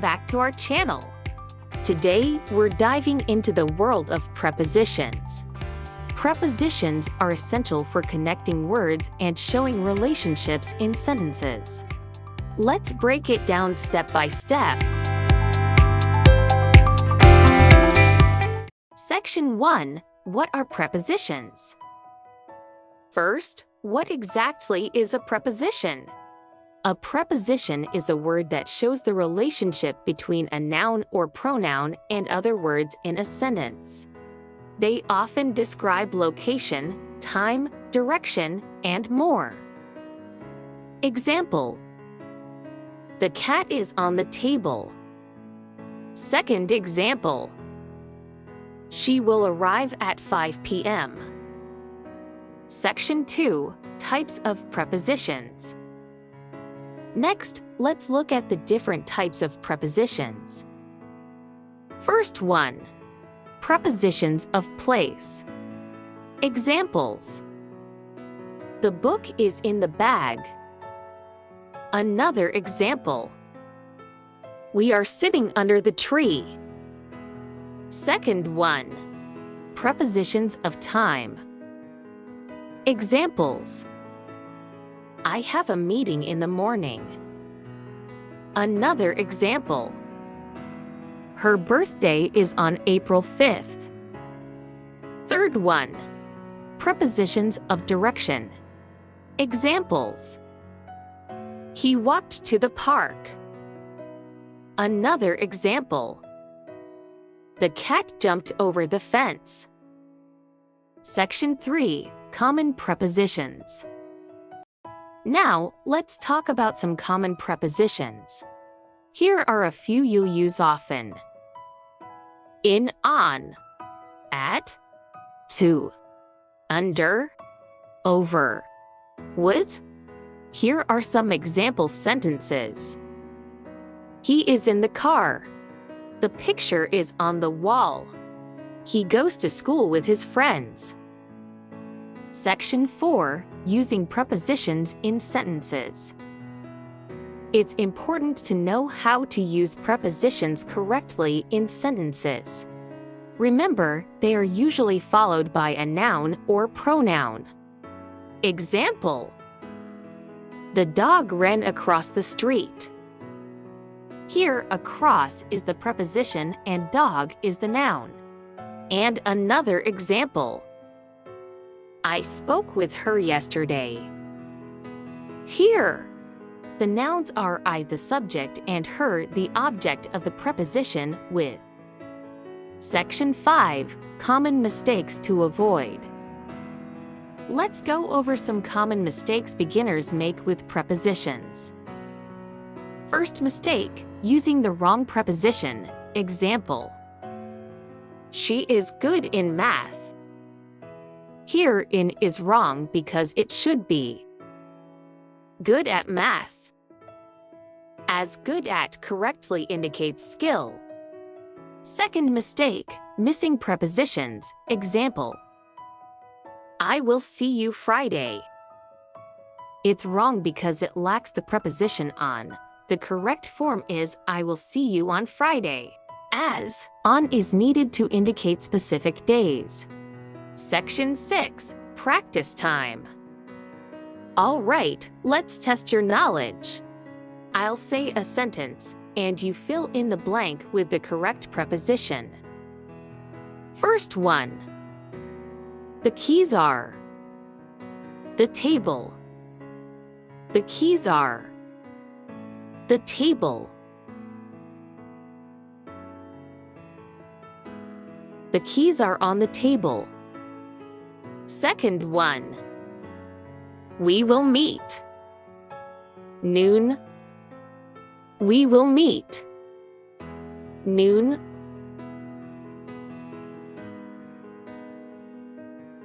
back to our channel. Today, we're diving into the world of prepositions. Prepositions are essential for connecting words and showing relationships in sentences. Let's break it down step by step. Section 1. What are prepositions? First, what exactly is a preposition? A preposition is a word that shows the relationship between a noun or pronoun and other words in a sentence. They often describe location, time, direction, and more. Example: the cat is on the table. Second example: she will arrive at 5 p.m. Section 2. Types of prepositions. Next, let's look at the different types of prepositions. First one. Prepositions of place. Examples: the book is in the bag. Another example: we are sitting under the tree. Second one. Prepositions of time. Examples: I have a meeting in the morning. Another example: her birthday is on April 5th. Third one. Prepositions of direction. Examples: he walked to the park. Another example: the cat jumped over the fence. Section 3. Common prepositions. Now, let's talk about some common prepositions. Here are a few you use often. In, on, at, to, under, over, with. Here are some example sentences. He is in the car. The picture is on the wall. He goes to school with his friends. Section 4. Using prepositions in sentences. It's important to know how to use prepositions correctly in sentences. Remember, they are usually followed by a noun or pronoun. Example: the dog ran across the street. Here, across is the preposition and dog is the noun. And another example: I spoke with her yesterday. Here, the nouns are I the subject and her the object of the preposition with. Section 5. Common mistakes to avoid. Let's go over some common mistakes beginners make with prepositions. First mistake: using the wrong preposition. Example: she is good in math. Here, in is wrong because it should be good at math, as good at correctly indicates skill. Second mistake: missing prepositions. Example: I will see you Friday. It's wrong because it lacks the preposition on. The correct form is I will see you on Friday, as on is needed to indicate specific days. Section 6. Practice time. All right, let's test your knowledge. I'll say a sentence, and you fill in the blank with the correct preposition. First one. The keys are. The table. The keys are. The table. The keys are on the table. Second one. We will meet. Noon. We will meet. Noon.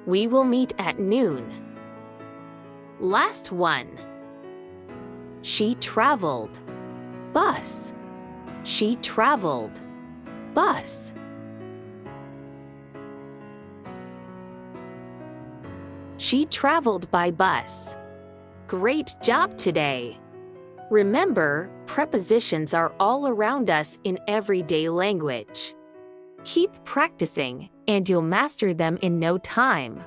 We will meet at noon. Last one. She traveled. Bus. She traveled. Bus. She traveled by bus. Great job today! Remember, prepositions are all around us in everyday language. Keep practicing, and you'll master them in no time.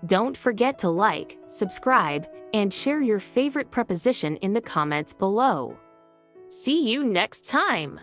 Don't forget to like, subscribe, and share your favorite preposition in the comments below. See you next time!